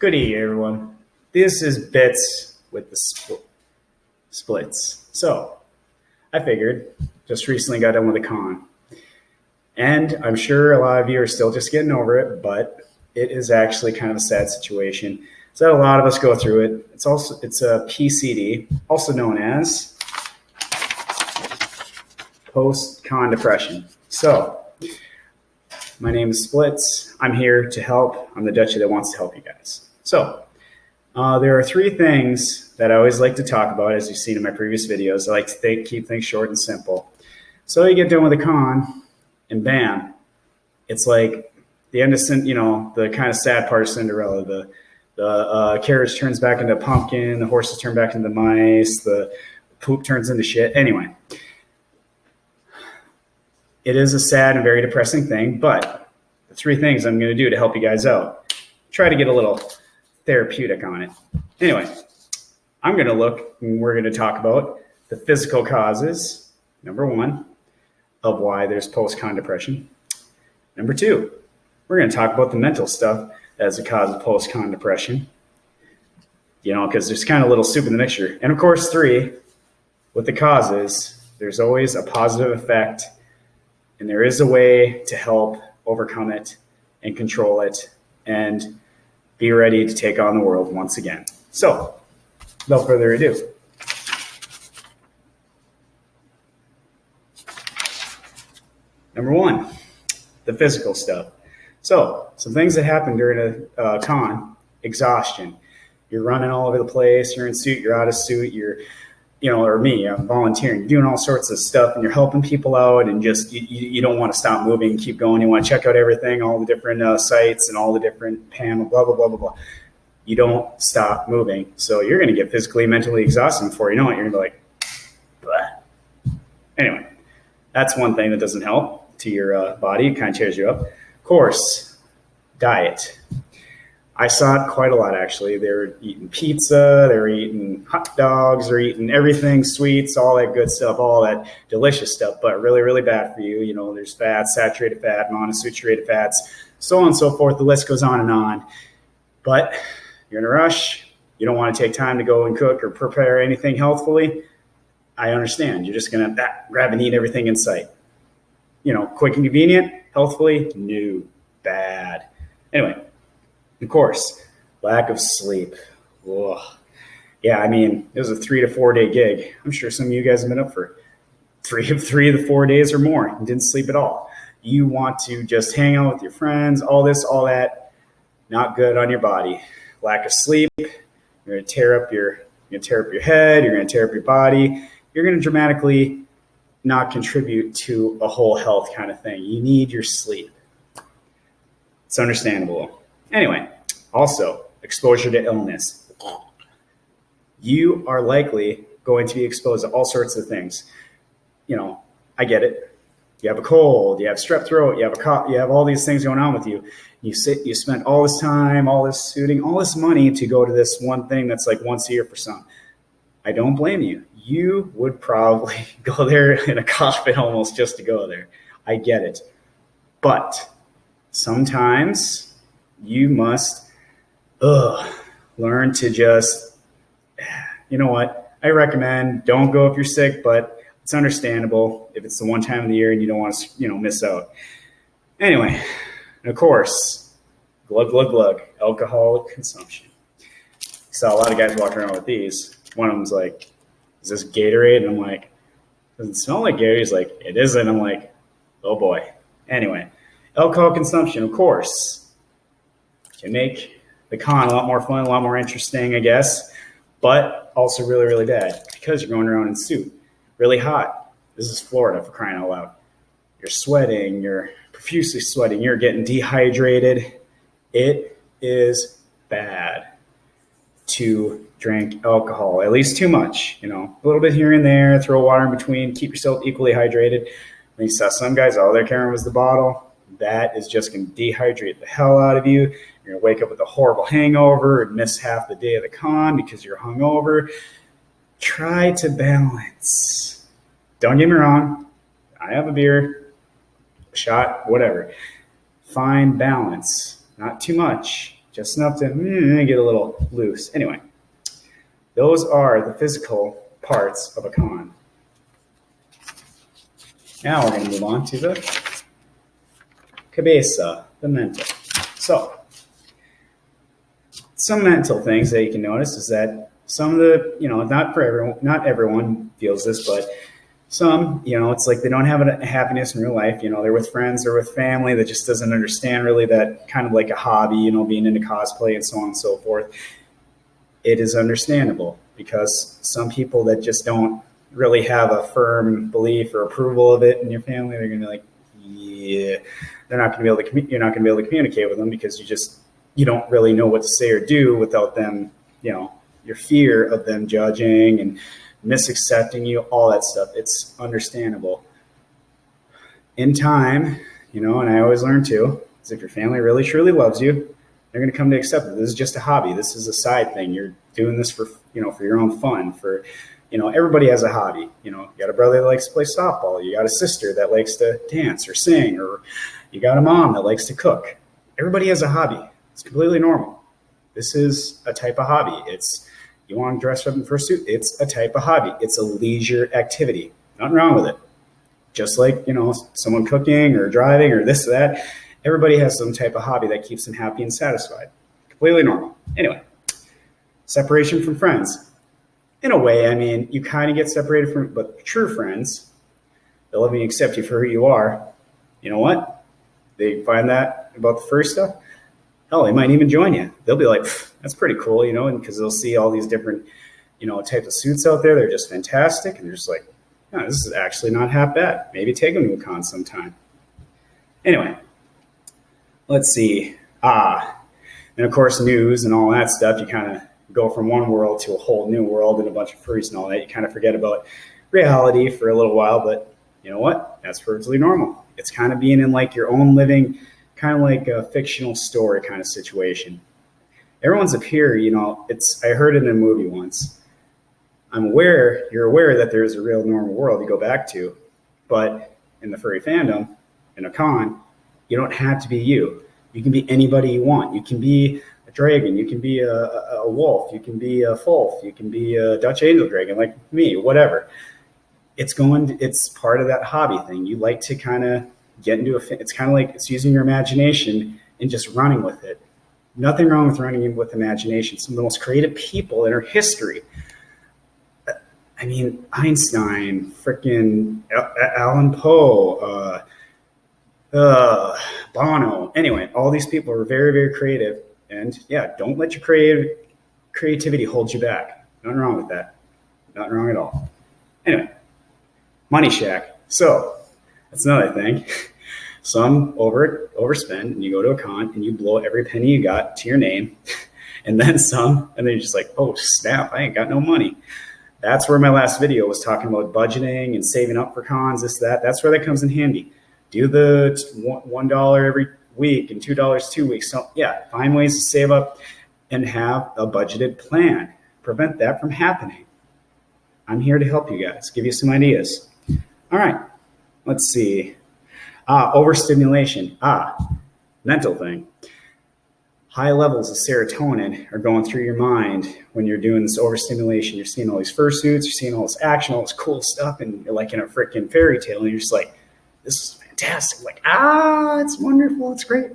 Good evening, everyone. This is Bits with the Splitz. So, I figured, just recently got done with a con, and I'm sure a lot of you are still just getting over it, but it is actually kind of a sad situation. So a lot of us go through it. It's a PCD, also known as post-con depression. So, my name is Splitz. I'm here to help. I'm the Dutchie that wants to help you guys. So, there are three things that I always like to talk about, as you've seen in my previous videos. I like to keep things short and simple. So you get done with a con, and bam, it's like the end of, the kind of sad part of Cinderella. The carriage turns back into a pumpkin, the horses turn back into mice, the poop turns into shit. Anyway, it is a sad and very depressing thing, but the three things I'm going to do to help you guys out, try to get a little therapeutic on it. Anyway, I'm going to look and we're going to talk about the physical causes, number one, of why there's post-con depression. Number two, we're going to talk about the mental stuff as a cause of post-con depression, because there's kind of a little soup in the mixture. And of course, three, with the causes, there's always a positive effect, and there is a way to help overcome it and control it and be ready to take on the world once again. So, without further ado, number one, the physical stuff. So, some things that happen during a con: exhaustion. You're running all over the place. You're in suit. You're out of suit. Or me, I'm volunteering. You're doing all sorts of stuff, and you're helping people out, and just you don't want to stop moving and keep going. You want to check out everything, all the different sites and all the different panels, blah, blah, blah, blah, blah. You don't stop moving. So you're going to get physically, mentally exhausted before you know it. You're going to be like, blah. Anyway, that's one thing that doesn't help to your body. It kind of cheers you up. Of course, diet. I saw it quite a lot, actually. They were eating pizza, they were eating hot dogs, they're eating everything, sweets, all that good stuff, all that delicious stuff, but really, really bad for you. There's fats, saturated fat, monounsaturated fats, so on and so forth. The list goes on and on. But you're in a rush. You don't want to take time to go and cook or prepare anything healthfully. I understand. You're just going to grab and eat everything in sight. Quick and convenient, healthfully, no, bad. Anyway. Of course, lack of sleep. Ugh. Yeah, it was a 3 to 4 day gig. I'm sure some of you guys have been up for three to 4 days or more and didn't sleep at all. You want to just hang out with your friends, all this, all that. Not good on your body. Lack of sleep. You're going to tear up your head. You're going to tear up your body. You're going to dramatically not contribute to a whole health kind of thing. You need your sleep. It's understandable. Anyway, also, exposure to illness. You are likely going to be exposed to all sorts of things. I get it. You have a cold, you have strep throat, you have a cough, you have all these things going on with you. You spent all this time, all this suiting, all this money to go to this one thing that's like once a year for some. I don't blame you. You would probably go there in a coffin almost just to go there. I get it. But sometimes you must learn to just, I recommend don't go if you're sick, but it's understandable if it's the one time of the year and you don't want to, miss out. Anyway, and of course, glug, glug, glug, alcoholic consumption. Saw a lot of guys walking around with these. One of them's like, is this Gatorade? And I'm like, does it smell like Gatorade? He's like, it isn't. I'm like, oh boy. Anyway, alcohol consumption, of course, can make the con a lot more fun, a lot more interesting, I guess, but also really, really bad because you're going around in suit, really hot. This is Florida, for crying out loud. You're sweating, you're profusely sweating, you're getting dehydrated. It is bad to drink alcohol, at least too much, a little bit here and there, throw water in between, keep yourself equally hydrated. And you saw some guys, all they're carrying was the bottle. That is just going to dehydrate the hell out of you. You're going to wake up with a horrible hangover and miss half the day of the con because you're hungover. Try to balance. Don't get me wrong. I have a beer, a shot, whatever. Find balance. Not too much, just enough to get a little loose. Anyway, those are the physical parts of a con. Now we're going to move on to the cabeza, the mental. So, some mental things that you can notice is that some of the, not everyone feels this, but some, it's like they don't have a happiness in real life. They're with friends or with family that just doesn't understand really that kind of like a hobby, being into cosplay and so on and so forth. It is understandable because some people that just don't really have a firm belief or approval of it in your family, they're going to be like, yeah, they're not going to be able to, you're not going to be able to communicate with them because you don't really know what to say or do without them, your fear of them judging and misaccepting you, all that stuff. It's understandable. In time, and I always learn too, is if your family really truly loves you, they're going to come to accept it. This is just a hobby. This is a side thing. You're doing this for, for your own fun. For, everybody has a hobby. You got a brother that likes to play softball. You got a sister that likes to dance or sing, or you got a mom that likes to cook. Everybody has a hobby. It's completely normal. This is a type of hobby. You want to dress up in fursuit? It's a type of hobby. It's a leisure activity. Nothing wrong with it. Just like, someone cooking or driving or this or that. Everybody has some type of hobby that keeps them happy and satisfied. Completely normal. Anyway, separation from friends. In a way, you kind of get separated from, but true friends, they'll love you and accept you for who you are. You know what? They find that about the first stuff. Hell, they might even join you. They'll be like, that's pretty cool, and because they'll see all these different, types of suits out there. They're just fantastic. And they're just like, oh, this is actually not half bad. Maybe take them to a con sometime. Anyway, let's see. And of course, news and all that stuff, you kind of go from one world to a whole new world and a bunch of furries and all that. You kind of forget about reality for a little while, but you know what? That's perfectly normal. It's kind of being in like your own living, kind of like a fictional story kind of situation. Everyone's up here, I heard it in a movie once. You're aware that there's a real normal world you go back to, but in the furry fandom, in a con, you don't have to be you. You can be anybody you want. You can be a dragon. You can be a wolf. You can be a wolf. You can be a Dutch angel dragon like me, whatever. It's part of that hobby thing. You like to kind of get into it's kind of like it's using your imagination and just running with it. Nothing wrong with running with imagination. Some of the most creative people in our history. Einstein, frickin' Alan Poe, Bono. Anyway, all these people are very, very creative. And yeah, don't let your creativity hold you back. Nothing wrong with that. Nothing wrong at all. Anyway, Money Shack. So that's another thing. Some overspend, and you go to a con and you blow every penny you got to your name, and then some, and then you're just like, oh snap, I ain't got no money. That's where my last video was talking about budgeting and saving up for cons, this, that. That's where that comes in handy. Do the $1 every week and $2 2 weeks. So yeah, find ways to save up and have a budgeted plan. Prevent that from happening. I'm here to help you guys, give you some ideas. All right, let's see. Overstimulation. Mental thing. High levels of serotonin are going through your mind when you're doing this overstimulation. You're seeing all these fursuits, you're seeing all this action, all this cool stuff, and you're like in a freaking fairy tale, and you're just like, this is fantastic. Like, it's wonderful, it's great.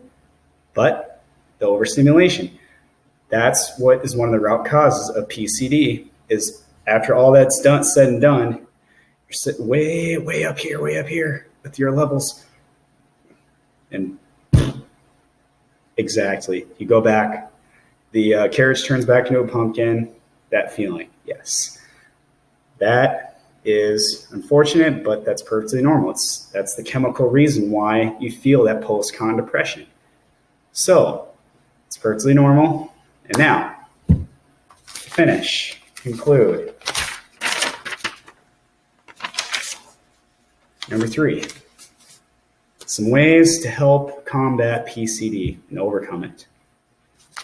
But the overstimulation, that's what is one of the root causes of PCD, is after all that's said and done, you're sitting way up here with your levels. And exactly, you go back, the carriage turns back into a pumpkin, that feeling, yes. That is unfortunate, but that's perfectly normal. That's the chemical reason why you feel that post-con depression. So, it's perfectly normal. And now, conclude. Number 3. Some ways to help combat PCD and overcome it.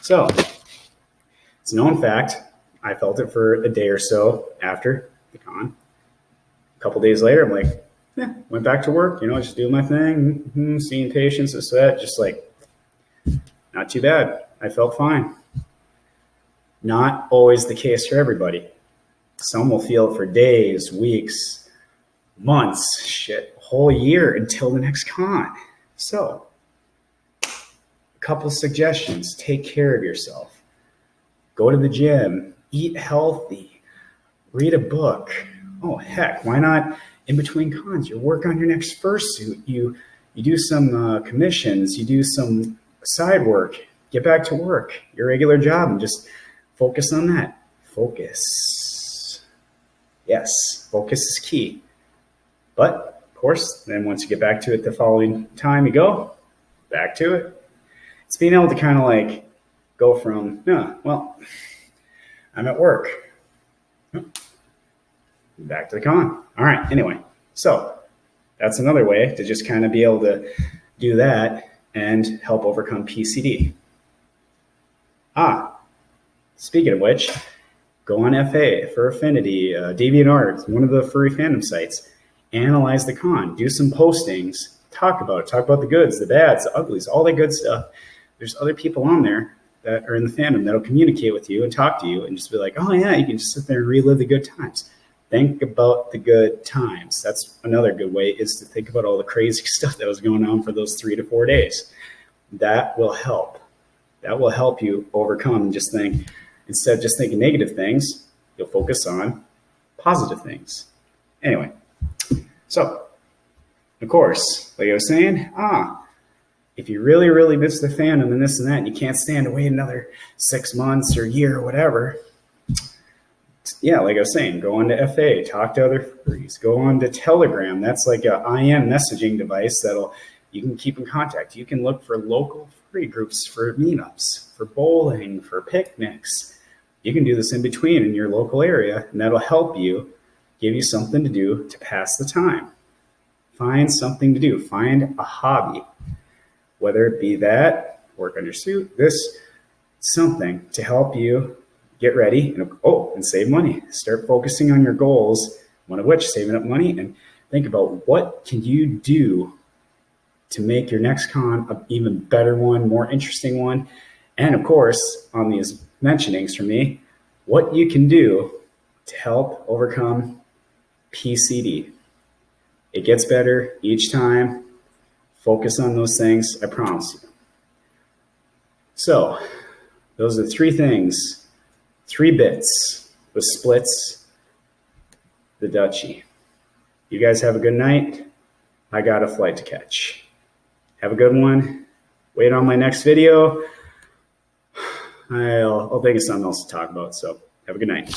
So, it's a known fact. I felt it for a day or so after the con. A couple days later, I'm like, went back to work, just doing my thing, seeing patients, this, that, just like, not too bad. I felt fine. Not always the case for everybody. Some will feel it for days, weeks, months, shit, a whole year until the next con. So, a couple suggestions. Take care of yourself. Go to the gym. Eat healthy. Read a book. Oh, heck, why not in between cons? You work on your next fursuit. You do some commissions. You do some side work. Get back to work, your regular job, and just focus on that. Focus. Yes, focus is key. But, of course, then once you get back to it the following time you go, back to it. It's being able to kind of like go from, well, I'm at work. Back to the con. All right, anyway. So, that's another way to just kind of be able to do that and help overcome PCD. Speaking of which, go on FA, for Affinity, DeviantArt, one of the furry fandom sites. Analyze the con, do some postings, talk about it, talk about the goods, the bads, the uglies, all that good stuff. There's other people on there that are in the fandom that'll communicate with you and talk to you and just be like, oh yeah, you can just sit there and relive the good times. Think about the good times. That's another good way, is to think about all the crazy stuff that was going on for those 3 to 4 days. That will help. That will help you overcome and just think, instead of just thinking negative things, you'll focus on positive things. Anyway, so, of course, like I was saying, if you really, really miss the fandom and this and that, and you can't stand to wait another 6 months or year or whatever, yeah, like I was saying, go on to FA, talk to other furries, go on to Telegram. That's like a IM messaging device you can keep in contact. You can look for local furry groups for meetups, for bowling, for picnics. You can do this in between in your local area, and that'll help you, give you something to do to pass the time. Find something to do. Find a hobby, whether it be that, work on your suit, this, something to help you get ready and save money. Start focusing on your goals, one of which saving up money, and think about what can you do to make your next con an even better one, more interesting one. And of course, on these mentionings from me, what you can do to help overcome PCD. It gets better each time. Focus on those things, I promise you. So, those are 3 things, 3 bits, the Splitz, the Dutchie. You guys have a good night. I got a flight to catch. Have a good one. Wait on my next video. I'll think of something else to talk about, so have a good night.